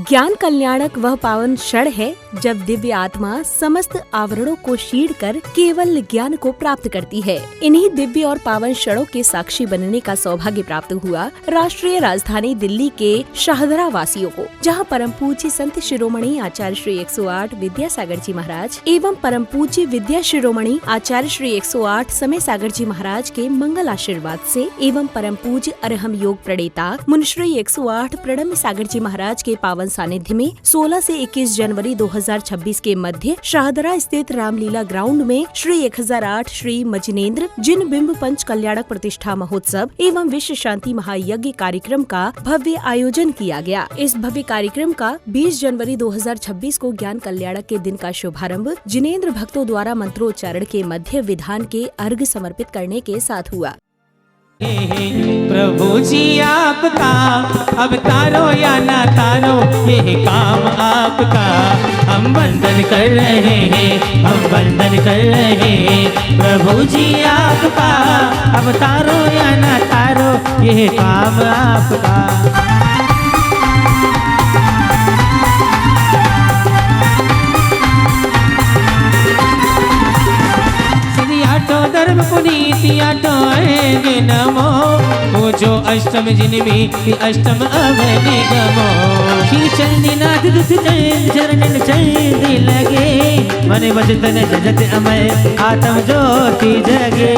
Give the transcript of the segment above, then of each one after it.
ज्ञान कल्याणक वह पावन क्षण है जब दिव्य आत्मा समस्त आवरणों को चीर कर केवल ज्ञान को प्राप्त करती है। इन्हीं दिव्य और पावन क्षणों के साक्षी बनने का सौभाग्य प्राप्त हुआ राष्ट्रीय राजधानी दिल्ली के शाहदरा वासियों को, जहां परम पूज्य संत शिरोमणि आचार्य श्री 108 विद्यासागर जी महाराज एवं परम पूज्य विद्या शिरोमणि आचार्य श्री 108 समय सागर जी महाराज के मंगल आशीर्वाद से एवं परम पूज्य अरहम योग प्रणेता मुनिश्री 108 प्रणम्य सागर जी महाराज के पावन सानिध्य में 16 से 21 जनवरी 2026 के मध्य शाहदरा स्थित रामलीला ग्राउंड में श्री 1008 श्री मजिनेन्द्र जिन बिंब पंच कल्याणक प्रतिष्ठा महोत्सव एवं विश्व शांति महायज्ञ कार्यक्रम का भव्य आयोजन किया गया। इस भव्य कार्यक्रम का 20 जनवरी 2026 को ज्ञान कल्याणक के दिन का शुभारंभ जिनेन्द्र भक्तों द्वारा मंत्रोच्चारण के मध्य विधान के अर्घ समर्पित करने के साथ हुआ। प्रभु जी आपका अब तारो या ना तारो, ये काम आपका हम वंदन कर रहे हैं, हम वंदन कर रहे हैं। प्रभु जी आपका अब तारो या ना तारो, ये काम आपका। धर्म पुनीति आटो आएंगे नमो, वो जो अष्टम जिनमें अष्टम अवधि गमो। चंदीनाथ चरण चंदी लगे, मन वचन जगत अमय आत्म ज्योति जगे।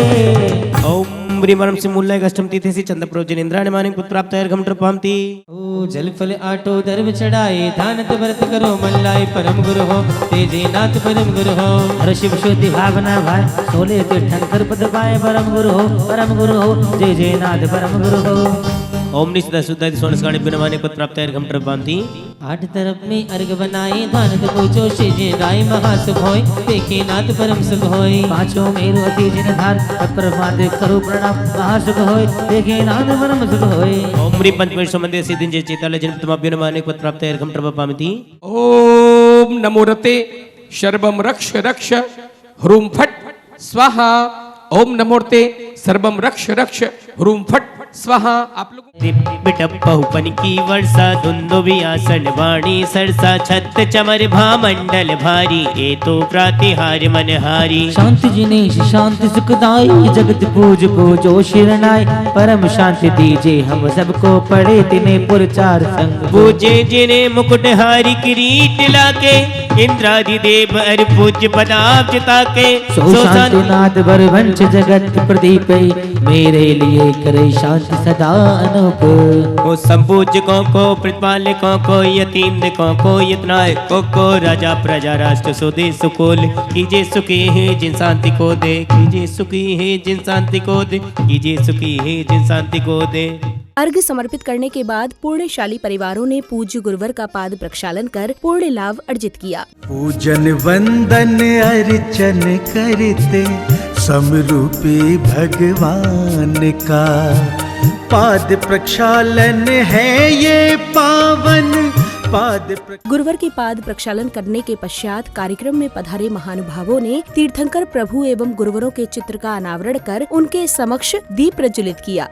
ओम ब्रीमरम से मूल्य अष्टम तिथि से चंद्र प्रोजन इंद्राणी मानिक पुत्र प्राप्त है घमटर पामती। ओ जल फल आटो धर्म चढ़ाए, दानत व्रत करो मल्लाए परम गुरु हो, तेजे नाथ परम गुरु हो। हर शिव शुद्धि भावना भाई, सोले तीर्थंकर पद पाए परम गुरु हो, परम गुरु हो, जय जय नाथ परम गुरु हो। ओम निष्ठा शुद्ध सोनसगाणी बिनवाने पद प्राप्त है घमटर पामती। आठ तरफ में अर्घ बनाए, दानत पूछो शिजे राय महासुख होय, देखे नाथ परम सुख होय। पांचों मेरु अति जिन धार तत्पर माते करो प्रणाम, महासुख होय, देखे नाथ परम सुख होय। ओम ह्रीं पंचमेश मंदिर सिद्धिं जय चेतालय जन्म तमाभ्यो नमाने पद प्राप्त है घमटर पामती। ओम नमो रते सर्वम रक्ष रक्ष ह्रूम फट स्वाहा। ओम नमो रते सर्वम रक्ष रक्ष ह्रूम फट स्वाहा। आप लोग बहुपन की वर्षा धुंधो भी आसन वाणी सरसा, छत चमर भामंडल भारी, ए तो प्रातिहार मनहारी। शांति जिनेश शांति सुखदाई, जगत पूज को जो शिरनाय, परम शांति दीजे हम सबको पड़े तिने पुरचार संग। पूजे जिने मुकुटहारी किरीट लाके, इंद्रादि देव अर पूज्य पदाब्ज ताके। सो शांतिनाथ बरवंश जगत प्रदीप, मेरे लिए करे शांति सदा अनूप। ओ संपूज्य को प्रतिपालकों को, यतीम को यतनायकों को, राजा प्रजा राष्ट्र स्वदेश सुकुल, कीजिए सुखी है जिन शांति को दे, कीजिए सुखी है जिन शांति को दे, कीजिए सुखी है जिन शांति को दे। अर्घ समर्पित करने के बाद पुण्यशाली परिवारों ने पूज्य गुरुवर का पाद प्रक्षालन कर पुण्य लाभ अर्जित किया। पूजन वंदन अर्चन करते समरूपी भगवान का, पाद प्रक्षालन है ये पावन पाद। गुरुवर के पाद प्रक्षालन करने के पश्चात कार्यक्रम में पधारे महानुभावों ने तीर्थंकर प्रभु एवं गुरुवरों के चित्र का अनावरण कर उनके समक्ष दीप प्रज्वलित किया।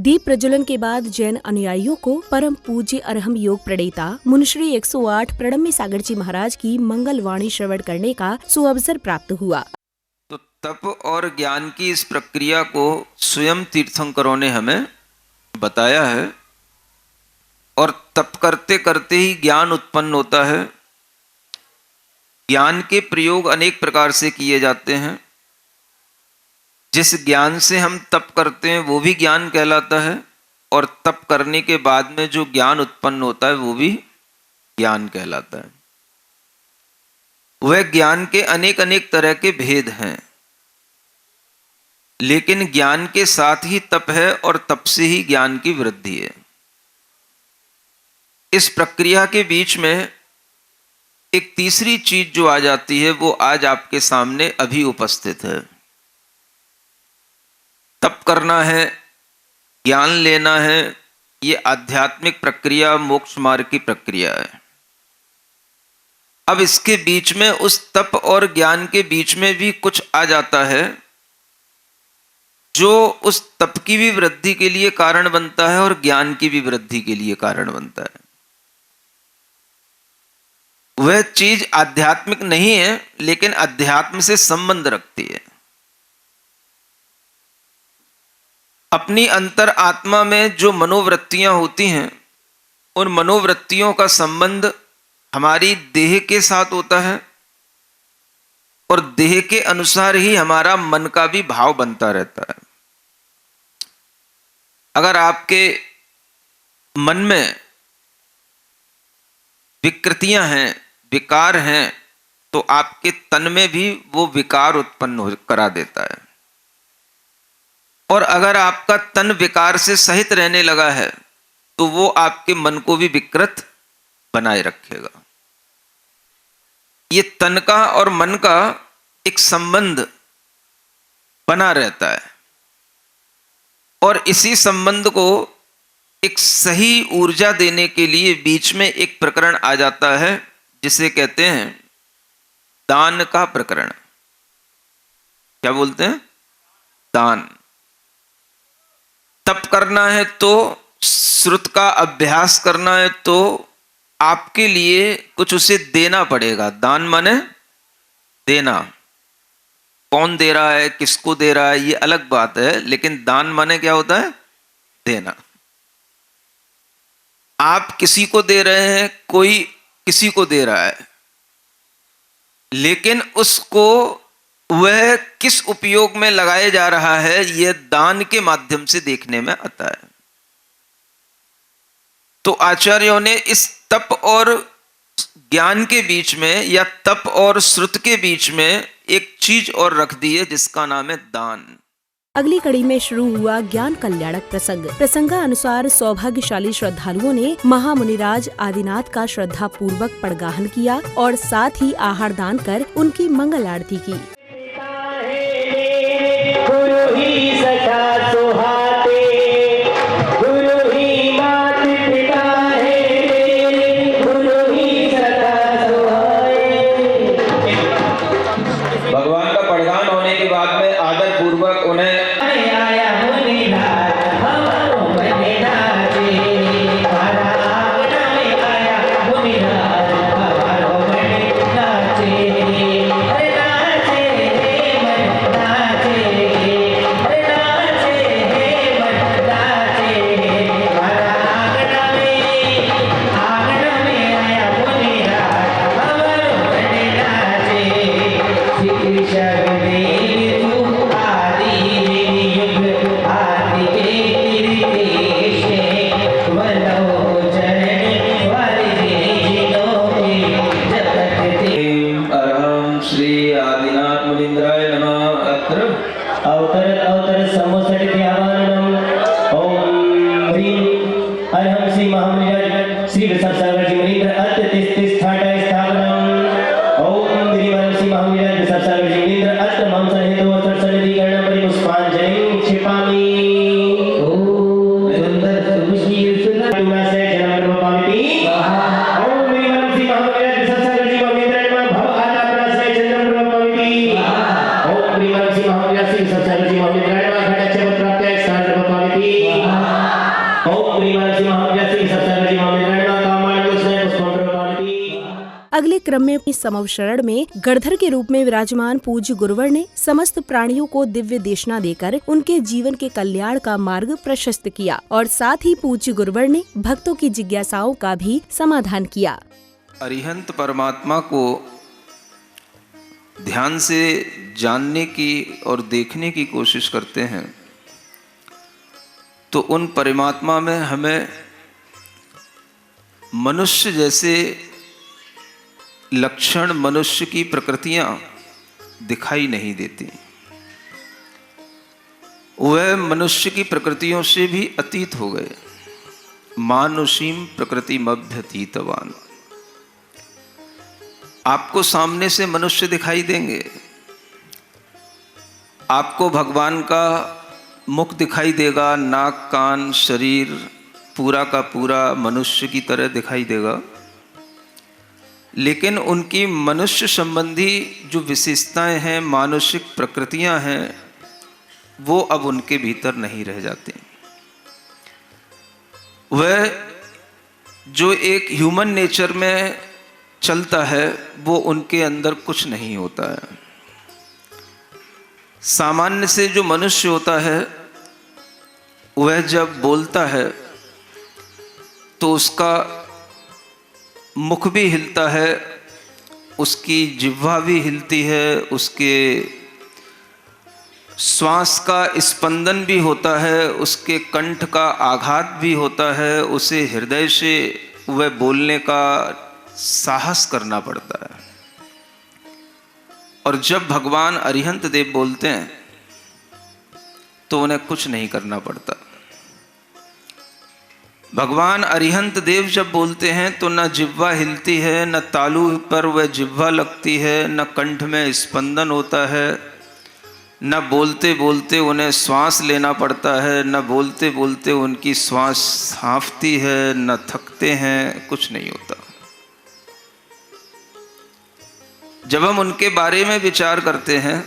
दीप प्रज्वलन के बाद जैन अनुयायियों को परम पूज्य अरहम योग प्रणेता मुनिश्री 108 प्रणम्य सागर जी महाराज की मंगल वाणी श्रवण करने का सुअवसर प्राप्त हुआ। तो तप और ज्ञान की इस प्रक्रिया को स्वयं तीर्थंकरों ने हमें बताया है, और तप करते करते ही ज्ञान उत्पन्न होता है। ज्ञान के प्रयोग अनेक प्रकार से किए जाते हैं। जिस ज्ञान से हम तप करते हैं वो भी ज्ञान कहलाता है, और तप करने के बाद में जो ज्ञान उत्पन्न होता है वो भी ज्ञान कहलाता है। वह ज्ञान के अनेक अनेक तरह के भेद हैं, लेकिन ज्ञान के साथ ही तप है और तप से ही ज्ञान की वृद्धि है। इस प्रक्रिया के बीच में एक तीसरी चीज जो आ जाती है वो आज आपके सामने अभी उपस्थित है। तप करना है ज्ञान लेना है, ये आध्यात्मिक प्रक्रिया, मोक्ष मार्ग की प्रक्रिया है। अब इसके बीच में, उस तप और ज्ञान के बीच में भी कुछ आ जाता है जो उस तप की भी वृद्धि के लिए कारण बनता है और ज्ञान की भी वृद्धि के लिए कारण बनता है। वह चीज आध्यात्मिक नहीं है, लेकिन अध्यात्म से संबंध रखती है। अपनी अंतर आत्मा में जो मनोवृत्तियां होती हैं, उन मनोवृत्तियों का संबंध हमारी देह के साथ होता है और देह के अनुसार ही हमारा मन का भी भाव बनता रहता है। अगर आपके मन में विकृतियां हैं, विकार हैं, तो आपके तन में भी वो विकार उत्पन्न करा देता है। और अगर आपका तन विकार से सहित रहने लगा है, तो वो आपके मन को भी विकृत बनाए रखेगा। ये तन का और मन का एक संबंध बना रहता है और इसी संबंध को एक सही ऊर्जा देने के लिए बीच में एक प्रकरण आ जाता है जिसे कहते हैं दान का प्रकरण। क्या बोलते हैं? दान। तप करना है तो, श्रुत का अभ्यास करना है तो आपके लिए कुछ उसे देना पड़ेगा। दान माने देना। कौन दे रहा है, किसको दे रहा है, ये अलग बात है, लेकिन दान माने क्या होता है? देना। आप किसी को दे रहे हैं, कोई किसी को दे रहा है, लेकिन उसको वह किस उपयोग में लगाया जा रहा है, यह दान के माध्यम से देखने में आता है। तो आचार्यों ने इस तप और ज्ञान के बीच में या तप और श्रुत के बीच में एक चीज और रख दी है जिसका नाम है दान। अगली कड़ी में शुरू हुआ ज्ञान कल्याणक प्रसंग। प्रसंगानुसार सौभाग्यशाली श्रद्धालुओं ने महामुनिराज आदिनाथ का श्रद्धा पूर्वक पड़गाहन किया और साथ ही आहार दान कर उनकी मंगल आरती की। भगवान का पड़गान होने के बाद में आदर पूर्वक उन्हें अगले क्रम में अपनी समवशरण में गणधर के रूप में विराजमान पूज्य गुरुवर ने समस्त प्राणियों को दिव्य देशना देकर उनके जीवन के कल्याण का मार्ग प्रशस्त किया और साथ ही पूज्य गुरुवर ने भक्तों की जिज्ञासाओं का भी समाधान किया। अरिहंत परमात्मा को ध्यान से जानने की और देखने की कोशिश करते हैं तो उन परमात्मा में हमें मनुष्य जैसे लक्षण, मनुष्य की प्रकृतियां दिखाई नहीं देती। वह मनुष्य की प्रकृतियों से भी अतीत हो गए। मानुषीम प्रकृति मभ्यतीतवान। आपको सामने से मनुष्य दिखाई देंगे, आपको भगवान का मुख दिखाई देगा, नाक, कान, शरीर पूरा का पूरा मनुष्य की तरह दिखाई देगा, लेकिन उनकी मनुष्य संबंधी जो विशेषताएं हैं, मानुषिक प्रकृतियां हैं, वो अब उनके भीतर नहीं रह जाती। वह जो एक ह्यूमन नेचर में चलता है वो उनके अंदर कुछ नहीं होता है। सामान्य से जो मनुष्य होता है वह जब बोलता है तो उसका मुख भी हिलता है, उसकी जिह्वा भी हिलती है, उसके श्वास का स्पंदन भी होता है, उसके कंठ का आघात भी होता है, उसे हृदय से वह बोलने का साहस करना पड़ता है। और जब भगवान अरिहंत देव बोलते हैं तो उन्हें कुछ नहीं करना पड़ता। भगवान अरिहंत देव जब बोलते हैं तो न जिह्वा हिलती है, न तालू पर वह जिह्वा लगती है, न कंठ में स्पंदन होता है, न बोलते बोलते उन्हें श्वास लेना पड़ता है, न बोलते बोलते उनकी श्वास हाँफती है, न थकते हैं, कुछ नहीं होता। जब हम उनके बारे में विचार करते हैं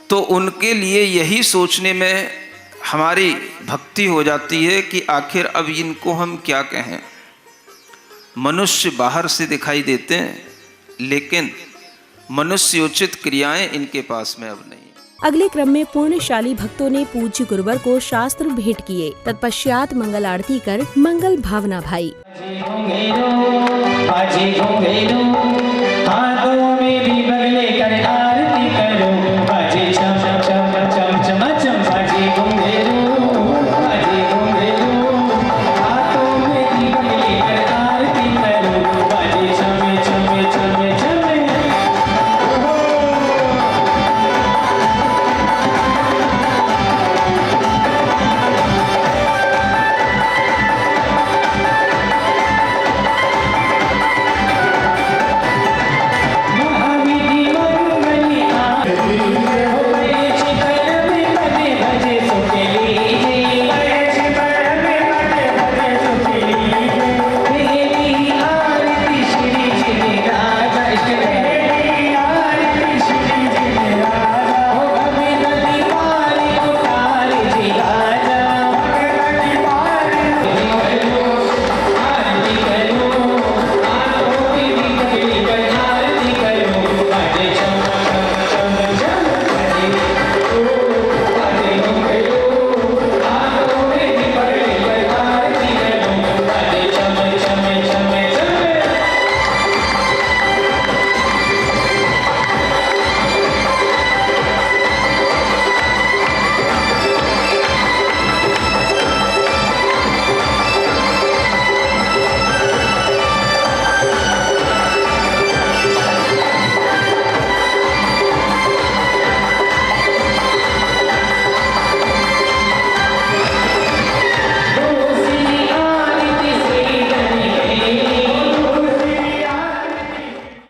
तो उनके लिए यही सोचने में हमारी भक्ति हो जाती है कि आखिर अब इनको हम क्या कहें। मनुष्य बाहर से दिखाई देते हैं लेकिन मनुष्योचित क्रियाएं इनके पास में अब नहीं। अगले क्रम में पुण्यशाली भक्तों ने पूज्य गुरुवर को शास्त्र भेंट किए। तत्पश्चात मंगल आरती कर मंगल भावना भाई।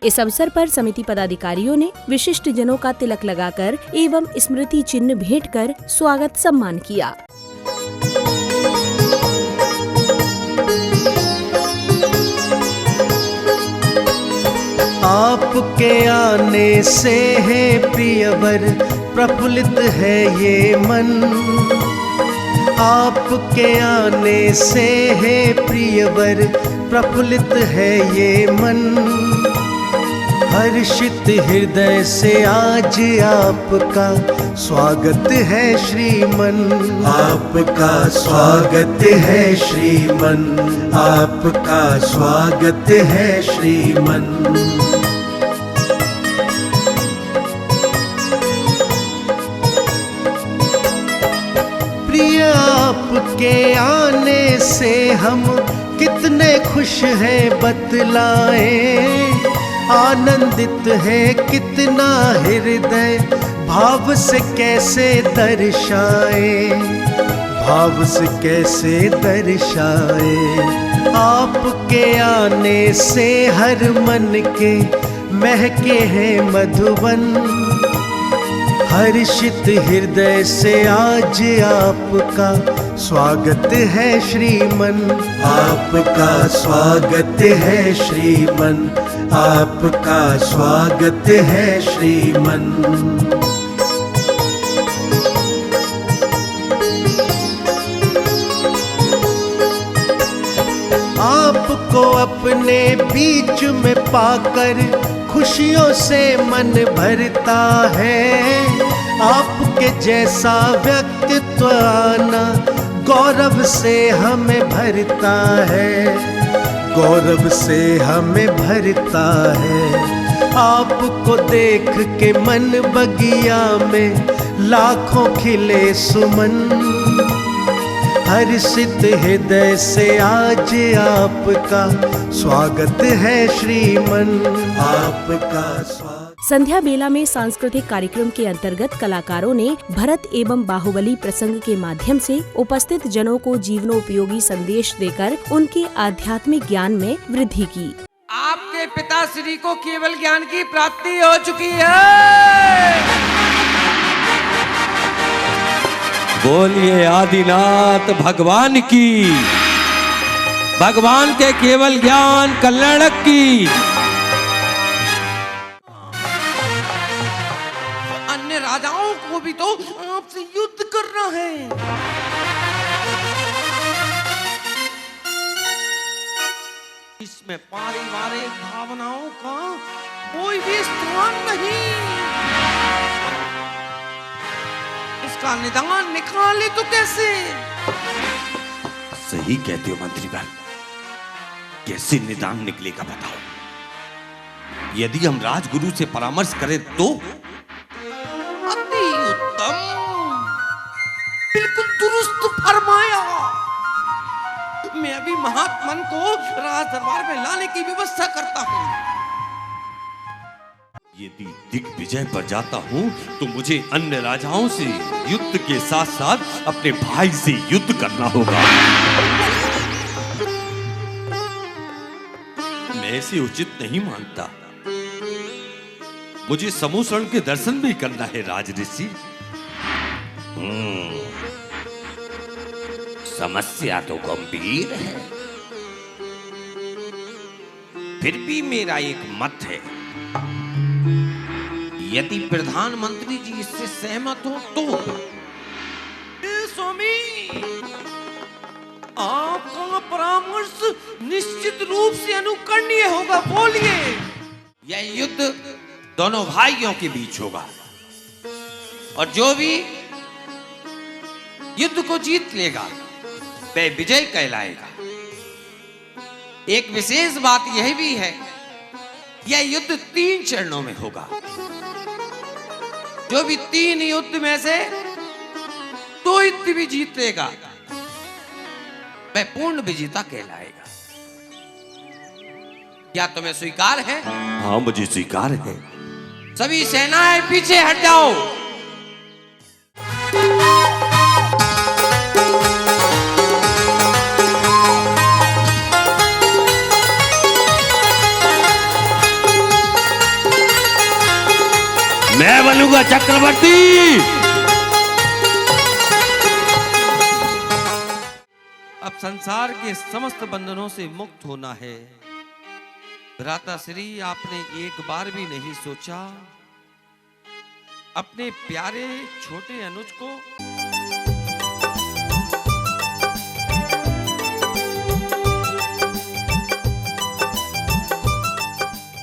इस अवसर पर समिति पदाधिकारियों ने विशिष्ट जनों का तिलक लगाकर एवं स्मृति चिन्ह भेंट कर स्वागत सम्मान किया। आपके आने से है प्रियवर प्रफुल्लित है ये मन, आपके आने से है प्रियवर प्रफुल्लित है ये मन। हर्षित हृदय से आज आपका स्वागत है श्रीमन, आपका स्वागत है श्रीमन, आपका स्वागत है श्रीमन। प्रिय आपके आने से हम कितने खुश हैं बतलाएं, आनंदित है कितना हृदय भाव से कैसे दर्शाए, भाव से कैसे दर्शाए। आपके आने से हर मन के महके हैं मधुवन, हर्षित हृदय से आज आपका स्वागत है श्रीमन, आपका स्वागत है श्रीमन, आपका स्वागत है श्रीमन। आपको अपने बीच में पाकर खुशियों से मन भरता है, आपके जैसा व्यक्तित्व आना गौरव से हमें भरता है, गौरव से हमें भरता है। आपको देख के मन बगिया में लाखों खिले सुमन, हर्षित हृदय से आज आपका स्वागत है श्रीमन, आपका स्वागत। संध्या बेला में सांस्कृतिक कार्यक्रम के अंतर्गत कलाकारों ने भरत एवं बाहुबली प्रसंग के माध्यम से उपस्थित जनों को जीवनोपयोगी संदेश देकर उनके आध्यात्मिक ज्ञान में वृद्धि की। आपके पिताश्री को केवल ज्ञान की प्राप्ति हो चुकी है। बोलिए आदिनाथ भगवान की, भगवान के केवल ज्ञान कल्याणक की। अन्य राजाओं को भी तो आपसे युद्ध करना है। इसमें पारिवारिक भावनाओं का कोई भी स्थान नहीं। इसका निदान निकाले तो कैसे? सही कहते हो मंत्रीगण, कैसे निदान निकलेगा बताओ। यदि हम राजगुरु से परामर्श करें तो? अति उत्तम, बिल्कुल दुरुस्त फरमाया। मैं अभी महात्मन को राज दरबार में लाने की व्यवस्था करता हूँ। यदि दिग्विजय पर जाता हूँ तो मुझे अन्य राजाओं से युद्ध के साथ साथ अपने भाई से युद्ध करना होगा। मैं इसे उचित नहीं मानता। मुझे समूसरण के दर्शन भी करना है राजऋषि। समस्या तो गंभीर है, फिर भी मेरा एक मत है। यदि प्रधानमंत्री जी इससे सहमत हो तो? स्वामी, आपका परामर्श निश्चित रूप से अनुकरणीय होगा। बोलिए। यह युद्ध दोनों भाइयों के बीच होगा और जो भी युद्ध को जीत लेगा वह विजय कहलाएगा। एक विशेष बात यह भी है, यह युद्ध 3 चरणों में होगा। जो भी 3 युद्ध में से 2 युद्ध भी जीत लेगा वह पूर्ण विजेता कहलाएगा। क्या तुम्हें स्वीकार है? हाँ, मुझे स्वीकार है। सभी सेनाएं पीछे हट जाओ। मैं बनूंगा चक्रवर्ती। अब संसार के समस्त बंधनों से मुक्त होना है। भ्राताश्री, आपने एक बार भी नहीं सोचा अपने प्यारे छोटे अनुज को